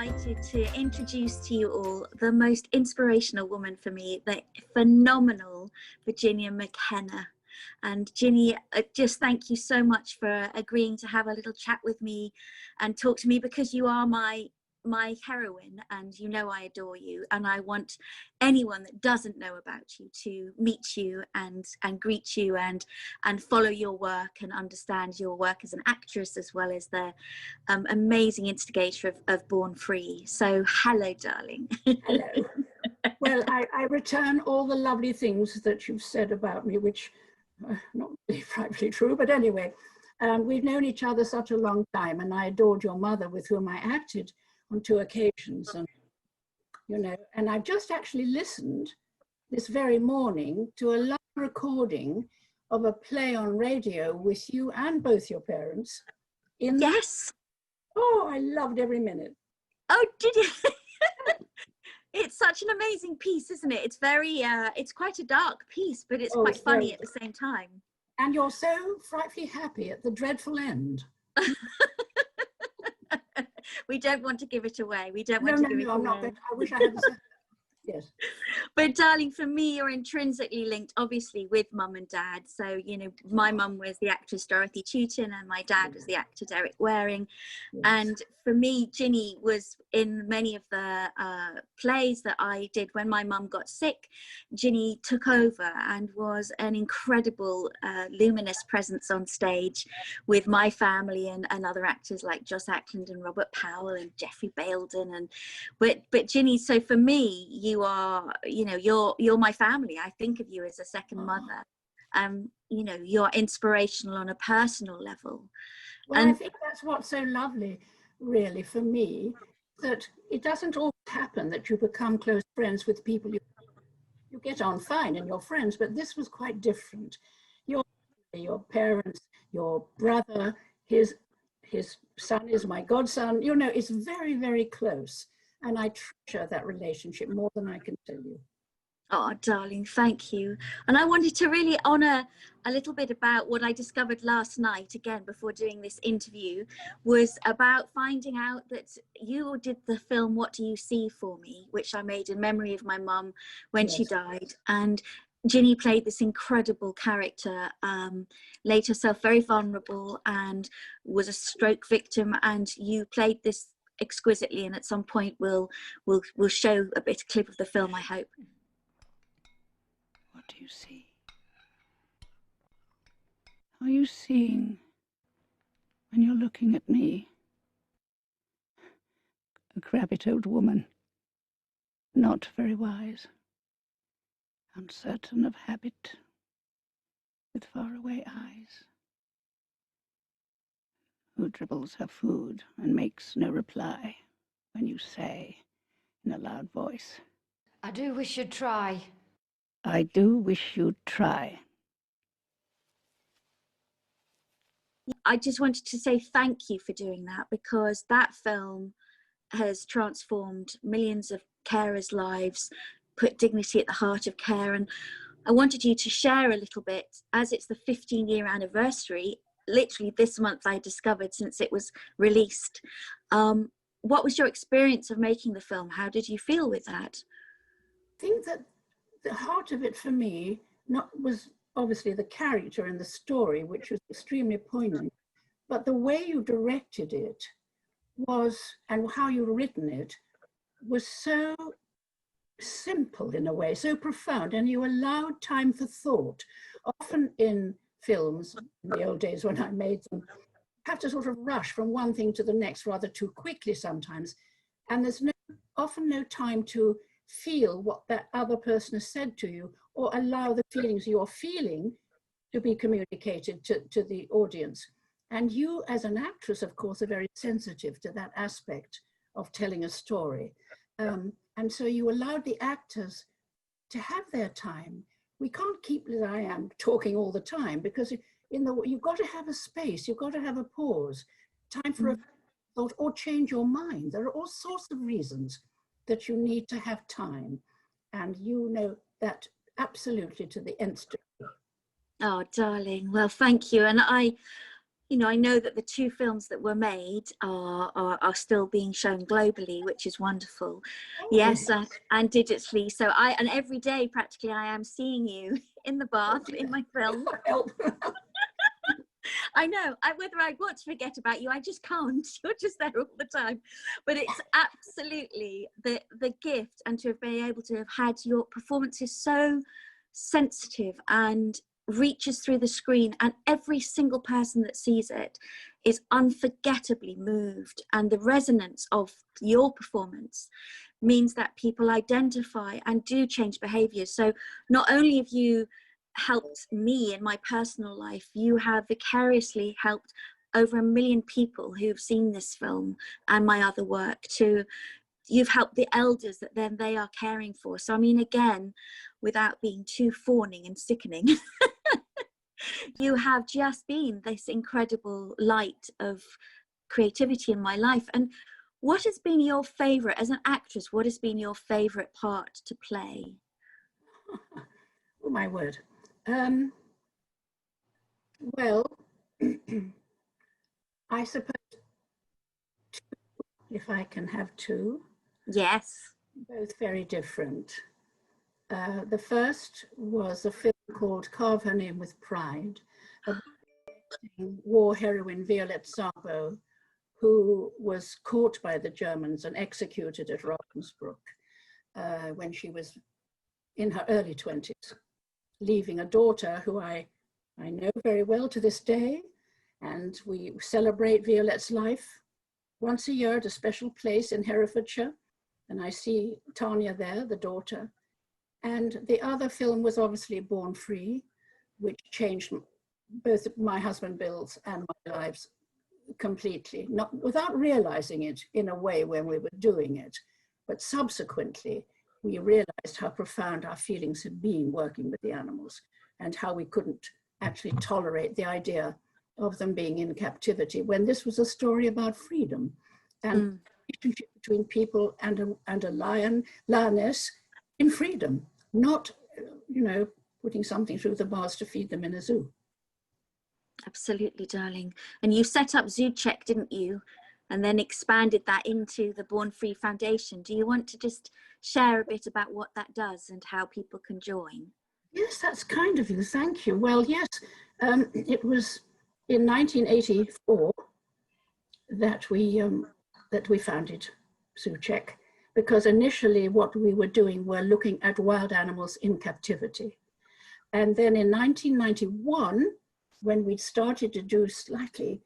delighted to introduce to you all the most inspirational woman for me, the phenomenal Virginia McKenna. And Ginny, just thank you so much for agreeing to have a little chat with me and talk to me, because you are my heroine, and you know I adore you, and I want anyone that doesn't know about you to meet you and greet you and follow your work and understand your work as an actress, as well as the amazing instigator of Bourne Free. So hello, darling. Hello. Well, I return all the lovely things that you've said about me, which are not really frightfully true, but anyway, we've known each other such a long time, and I adored your mother, with whom I acted on 2 occasions, and you know, and I've just actually listened this very morning to a live recording of a play on radio with you and both your parents. Yes. Oh, I loved every minute. Oh, did you? It's such an amazing piece, isn't it? It's very, it's quite a dark piece, but it's quite funny at the same time. And you're so frightfully happy at the dreadful end. We don't want to give it away. We don't want to give it away. I'm not. I wish I had said. Yes. But darling, for me, you're intrinsically linked, obviously, with mum and dad. So, you know, my mum was the actress Dorothy Tewton, and my dad was the actor Derek Waring. Yes. And for me, Ginny was in many of the plays that I did when my mum got sick. Ginny took over and was an incredible, luminous presence on stage with my family and other actors like Joss Ackland and Robert Powell and Jeffrey Baildon. But Ginny, so for me, you are, you know, you're my family. I think of you as a second mother. You know, you're inspirational on a personal level. Well, and I think that's what's so lovely, really, for me, that it doesn't always happen that you become close friends with people you get on fine and you're friends, but this was quite different. Your parents, your brother, his son is my godson, you know, it's very, very close. And I treasure that relationship more than I can tell you. Oh, darling, thank you. And I wanted to really honour a little bit about what I discovered last night, again, before doing this interview, was about finding out that you did the film What Do You See For Me, which I made in memory of my mum when she died. And Ginny played this incredible character, laid herself very vulnerable and was a stroke victim. And you played this exquisitely, and at some point we'll show a clip of the film, I hope. What do you see? Are you seeing when you're looking at me? A crabbit old woman, not very wise, uncertain of habit, with faraway eyes, who dribbles her food and makes no reply when you say in a loud voice, I do wish you'd try. I do wish you'd try. I just wanted to say thank you for doing that, because that film has transformed millions of carers' lives, put dignity at the heart of care. And I wanted you to share a little bit, as it's the 15-year anniversary, literally this month I discovered, since it was released. What was your experience of making the film? How did you feel with that? I think that the heart of it for me was obviously the character and the story, which was extremely poignant, but the way you directed it was, and how you've written it, was so simple in a way, so profound, and you allowed time for thought. Often in films, in the old days when I made them, you have to sort of rush from one thing to the next rather too quickly sometimes, and there's often no time to feel what that other person has said to you, or allow the feelings you're feeling to be communicated to the audience. And you, as an actress, of course, are very sensitive to that aspect of telling a story. And so you allowed the actors to have their time. We can't keep, as I am, talking all the time, because you've got to have a space, you've got to have a pause, time for a thought, or change your mind. There are all sorts of reasons that you need to have time, and you know that absolutely to the nth degree. Oh, darling, well, thank you. And you know, I know that the 2 films that were made are still being shown globally, which is wonderful. Oh, Yes, and digitally. So and every day practically I am seeing you in the bath in my film. Help. I know, whether I want to forget about you, I just can't. You're just there all the time. But it's absolutely the gift, and to have been able to have had your performances so sensitive and reaches through the screen, and every single person that sees it is unforgettably moved, and the resonance of your performance means that people identify and do change behaviors. So not only have you helped me in my personal life, you have vicariously helped over 1 million people who've seen this film and my other work. You've helped the elders that then they are caring for. So I mean, again, without being too fawning and sickening, you have just been this incredible light of creativity in my life. And what has been your favorite, as an actress, what has been your favorite part to play? Oh my word. Well, I suppose 2, if I can have 2. Yes. Both very different. The first was a film called Carve Her Name with Pride, about war heroine Violette Szabo, who was caught by the Germans and executed at Ravensbrück when she was in her early 20s, leaving a daughter who I know very well to this day. And we celebrate Violette's life once a year at a special place in Herefordshire. And I see Tanya there, the daughter. And the other film was obviously Born Free, which changed both my husband Bill's and my lives completely, not without realizing it in a way when we were doing it. But subsequently, we realized how profound our feelings had been working with the animals, and how we couldn't actually tolerate the idea of them being in captivity, when this was a story about freedom and relationship between people and a lioness in freedom, not, you know, putting something through the bars to feed them in a zoo. Absolutely, darling. And you set up Zoo Check, didn't you? And then expanded that into the Born Free Foundation. Do you want to just share a bit about what that does and how people can join? Yes, that's kind of you. Thank you. Well, yes, it was in 1984 that we founded Zoo Check, because initially what we were doing were looking at wild animals in captivity. And then in 1991, when we'd started to do slightly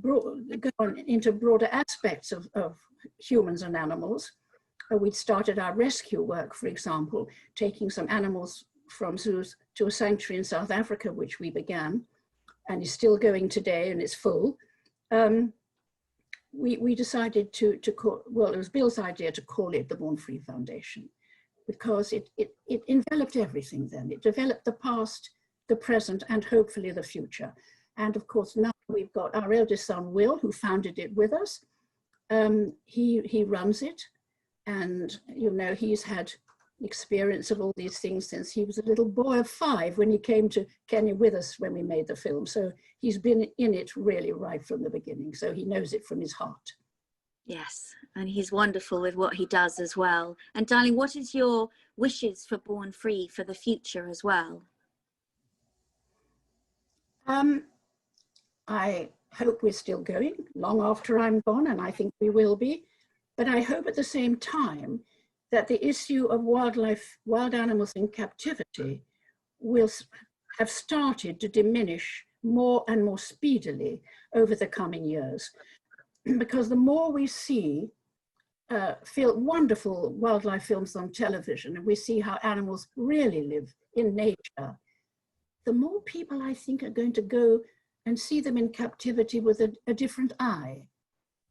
go on into broader aspects of humans and animals, we'd started our rescue work, for example, taking some animals from zoos to a sanctuary in South Africa, which we began, and is still going today, and it's full. We decided to call, well, it was Bill's idea to call it the Born Free Foundation, because it enveloped everything then. It developed the past, the present, and hopefully the future. And of course, now we've got our eldest son, Will, who founded it with us. He runs it, and, you know, he's had experience of all these things since he was a little boy of 5 when he came to Kenya with us when we made the film. So he's been in it really right from the beginning. So he knows it from his heart. Yes, and he's wonderful with what he does as well. And darling, what is your wishes for Born Free for the future as well? I hope we're still going long after I'm gone, and I think we will be. But I hope at the same time that the issue of wild animals in captivity will have started to diminish more and more speedily over the coming years. Because the more we see wonderful wildlife films on television, and we see how animals really live in nature, the more people, I think, are going to go and see them in captivity with a different eye.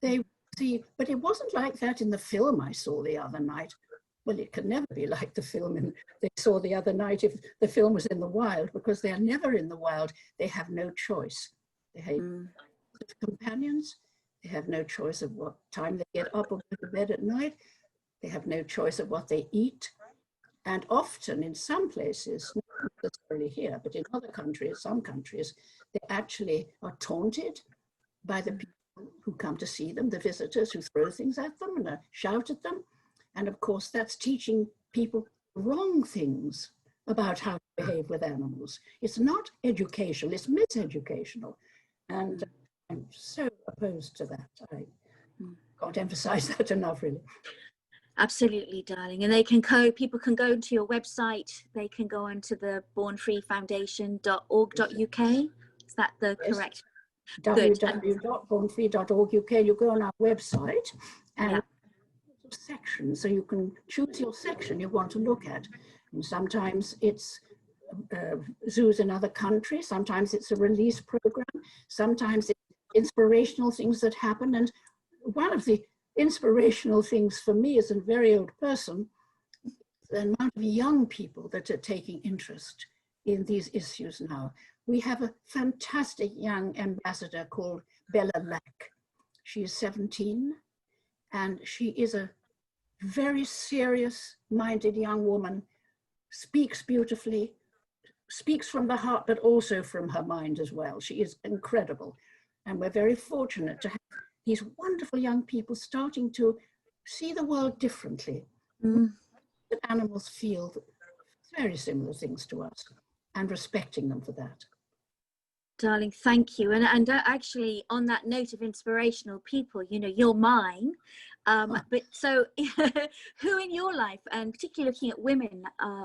They see, but it wasn't like that in the film I saw the other night. Well, it can never be like the film they saw the other night if the film was in the wild, because they are never in the wild. They have no choice. They have companions. They have no choice of what time they get up or go to bed at night. They have no choice of what they eat. And often, in some places, necessarily here, but in other countries, some countries, they actually are taunted by the people who come to see them, the visitors who throw things at them and shout at them. And of course, that's teaching people wrong things about how to behave with animals. It's not educational, it's miseducational. And I'm so opposed to that. I can't emphasize that enough, really. Absolutely, darling. And people can go to your website. They can go onto the bournefreefoundation.org.uk. Is that the correct? www.bournefree.org.uk. You go on our website and section, so you can choose your section you want to look at. And sometimes it's zoos in other countries, sometimes it's a release program, sometimes it's inspirational things that happen. And one of the inspirational things for me as a very old person, the amount of young people that are taking interest in these issues now. We have a fantastic young ambassador called Bella Lack. She is 17, and she is a very serious-minded young woman, speaks beautifully, speaks from the heart, but also from her mind as well. She is incredible. And we're very fortunate to have these wonderful young people starting to see the world differently. That animals feel very similar things to us, and respecting them for that. Darling, thank you. And actually, on that note of inspirational people, you know, you're mine. But so who in your life, and particularly looking at women,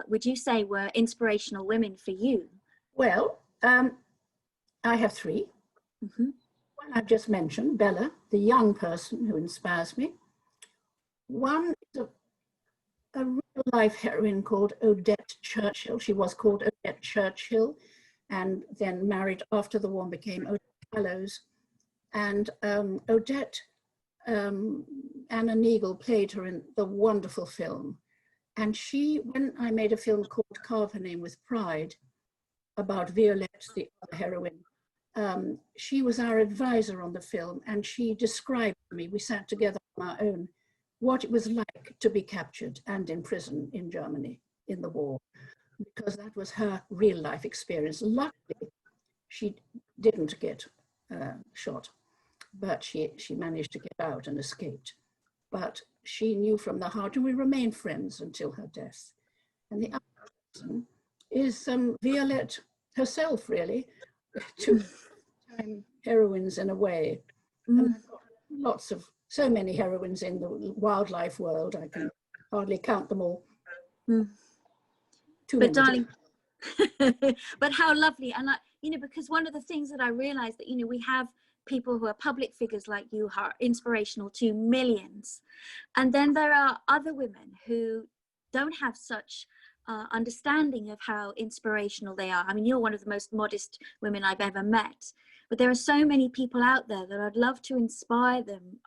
would you say were inspirational women for you? Well, I have three. One I've just mentioned, Bella, the young person who inspires me. One is a real life heroine called Odette Churchill. She was called Odette Churchill, and then married after the war, became Odette Fellows. And Odette, Anna Neagle played her in the wonderful film. And she, when I made a film called Carve Her Name with Pride, about Violette, the other heroine, she was our advisor on the film, and she described to me, we sat together on our own, what it was like to be captured and in prison in Germany in the war, because that was her real life experience. Luckily, she didn't get shot, but she managed to get out and escaped. But she knew from the heart, and we remained friends until her death. And the other person is Violette herself, really, two-time heroines in a way. And I've got lots of, so many heroines in the wildlife world, I can hardly count them all. But darling, but how lovely. And you know, because one of the things that I realized that, you know, we have people who are public figures like you who are inspirational to millions. And then there are other women who don't have such understanding of how inspirational they are. I mean, you're one of the most modest women I've ever met, but there are so many people out there that I'd love to inspire them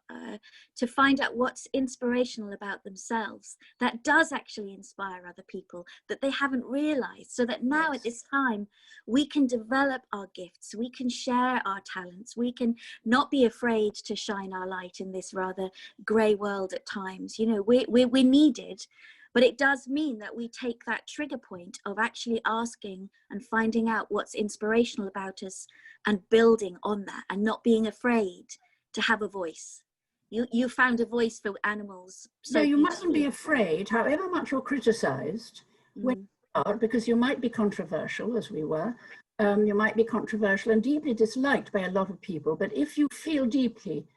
to find out what's inspirational about themselves that does actually inspire other people that they haven't realized, so that now at this time we can develop our gifts, we can share our talents, we can not be afraid to shine our light in this rather grey world at times. You know, we're needed. But it does mean that we take that trigger point of actually asking and finding out what's inspirational about us and building on that, and not being afraid to have a voice. You found a voice for animals. So you mustn't be afraid, however much you're criticized, when you are, because you might be controversial, as we were. You might be controversial and deeply disliked by a lot of people. But if you feel deeply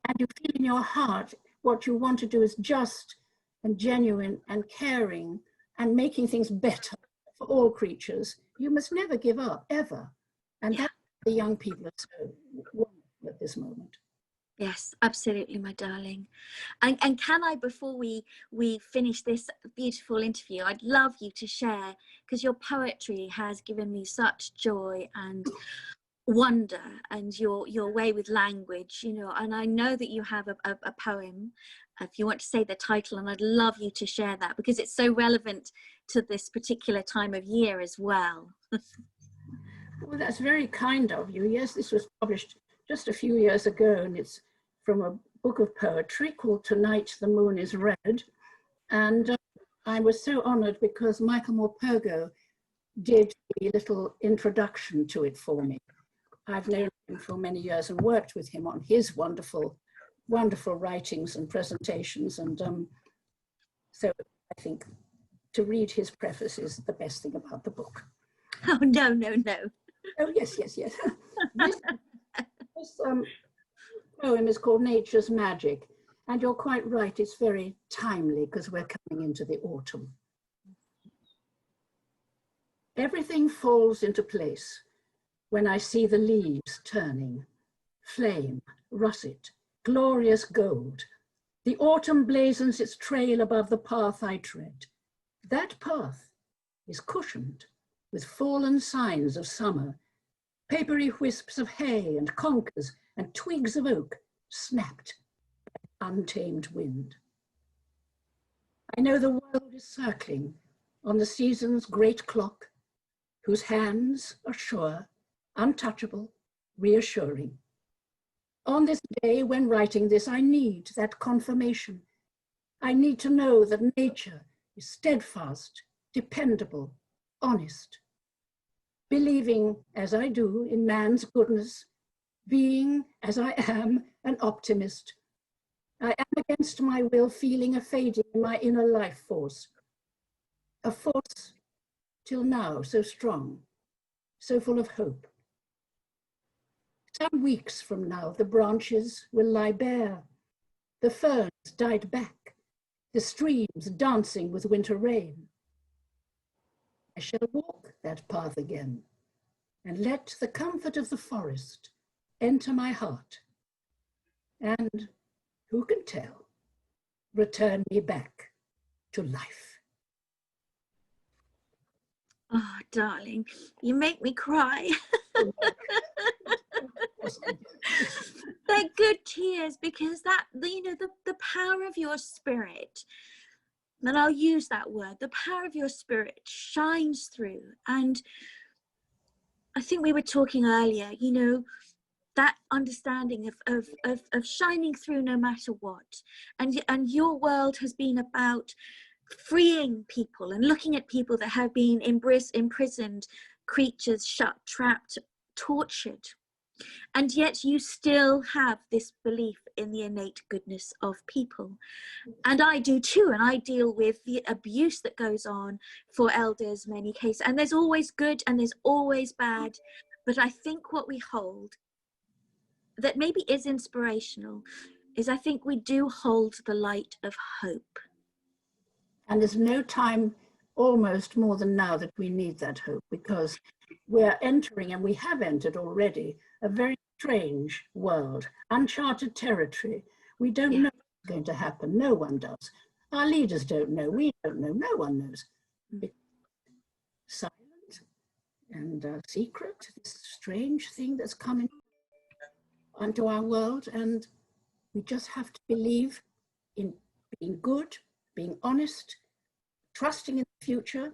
and you feel in your heart what you want to do is just and genuine and caring and making things better for all creatures, you must never give up, ever. And that's the young people are so wonderful at this moment. Yes, absolutely, my darling. And can I, before we finish this beautiful interview, I'd love you to share, because your poetry has given me such joy and wonder, and your way with language, you know, and I know that you have a poem, if you want to say the title, and I'd love you to share that because it's so relevant to this particular time of year as well. Well, that's very kind of you. Yes, this was published just a few years ago, and it's from a book of poetry called Tonight the Moon is Red. And I was so honored because Michael Morpurgo did the little introduction to it for me. I've known him for many years and worked with him on his wonderful, wonderful writings and presentations. And so I think to read his preface is the best thing about the book. Oh, no, no, no. Oh, yes, yes, yes. This poem is called Nature's Magic. And you're quite right, it's very timely because we're coming into the autumn. Everything falls into place when I see the leaves turning, flame, russet, glorious gold. The autumn blazons its trail above the path I tread. That path is cushioned with fallen signs of summer, papery wisps of hay and conkers and twigs of oak snapped by untamed wind. I know the world is circling on the season's great clock, whose hands are sure, untouchable, reassuring. On this day when writing this, I need that confirmation. I need to know that nature is steadfast, dependable, honest. Believing, as I do, in man's goodness, being, as I am, an optimist. I am against my will feeling a fading in my inner life force, a force till now so strong, so full of hope. Some weeks from now, the branches will lie bare, the ferns died back, the streams dancing with winter rain. I shall walk that path again and let the comfort of the forest enter my heart and, who can tell, return me back to life. Oh, darling, you make me cry. They're good tears because that, you know, the power of your spirit, and I'll use that word, the power of your spirit shines through. And I think we were talking earlier, you know, that understanding of shining through no matter what. And your world has been about freeing people and looking at people that have been imprisoned, creatures shut, trapped, tortured. And yet you still have this belief in the innate goodness of people. And I do too. And I deal with the abuse that goes on for elders, many cases. And there's always good and there's always bad. But I think what we hold that maybe is inspirational is I think we do hold the light of hope. And there's no time, almost more than now, that we need that hope, because we're entering, and we have entered already, a very strange world, uncharted territory. We don't know what's going to happen. No one does. Our leaders don't know. We don't know. No one knows. It's silent and secret, this strange thing that's coming onto our world. And we just have to believe in being good, being honest, trusting in the future,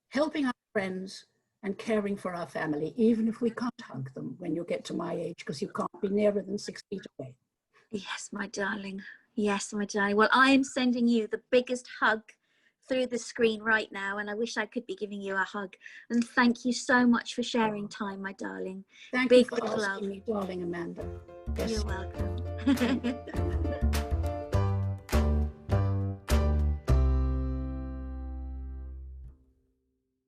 helping our friends, and caring for our family, even if we can't hug them when you get to my age, because you can't be nearer than 6 feet away. Yes, my darling. Yes, my darling. Well, I am sending you the biggest hug through the screen right now, and I wish I could be giving you a hug. And thank you so much for sharing time, my darling. Thank you for asking me, darling Amanda. Yes. You're welcome.